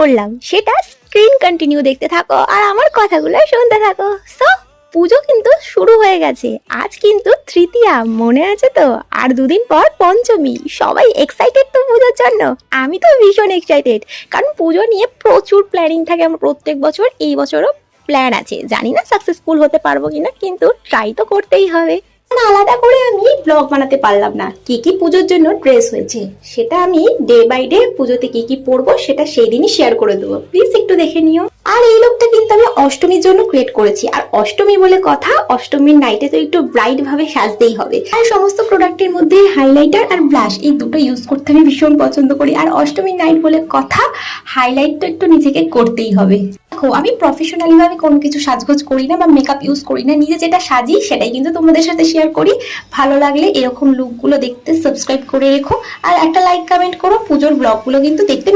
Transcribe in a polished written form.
করলাম সেটা screen continue দেখতে থাকো আর আমার কথাগুলো শুনতে থাকো। সো পুজো কিন্তু শুরু হয়ে গেছে, আজ কিন্তু তৃতীয়া, মনে আছে তো? আর দুদিন পর পঞ্চমী। সবাই এক্সাইটেড তো পুজোর জন্য? আমি তো ভীষণ এক্সাইটেড, কারণ পুজো নিয়ে প্রচুর প্ল্যানিং থাকে আমার প্রত্যেক বছর। এই বছরও প্ল্যান আছে, জানি না সাকসেসফুল হতে পারবো কিনা, কিন্তু ট্রাই তো করতেই হবে। আলাদা করে আমি ব্লগ বানাতে পারলাম না। কি কি পুজোর জন্য ড্রেস হয়েছে সেটা আমি ডে বাই ডে পুজোতে কি কি পরবো সেটা সেই দিনই শেয়ার করে দেবো, প্লিজ একটু দেখে নিও। আর এই লোকটা কিন্তু আমি অষ্টমীর জন্য ক্রিয়েট করেছি, আর অষ্টমী বলে কথা, অষ্টমীর নাইটে তো একটু ব্রাইট ভাবে সাজতেই হবে। আর সমস্ত প্রোডাক্টের মধ্যে হাইলাইটার আর ব্লাশ এই দুটো ইউজ করতে আমি ভীষণ পছন্দ করি। আর অষ্টমীর নাইট বলে কথা, হাইলাইট তো একটু নিজেকে করতেই হবে। দেখো, আমি প্রফেশনালি ভাবে কোনো কিছু সাজগোজ করি না বা মেকআপ ইউজ করি না, নিজে যেটা সাজি সেটাই কিন্তু তোমাদের সাথে শেয়ার করি। ভালো লাগলে এরকম লুকগুলো দেখতে সাবস্ক্রাইব করে রেখো, আর একটা লাইক কমেন্ট করো। পুজোর ব্লগগুলো কিন্তু দেখতে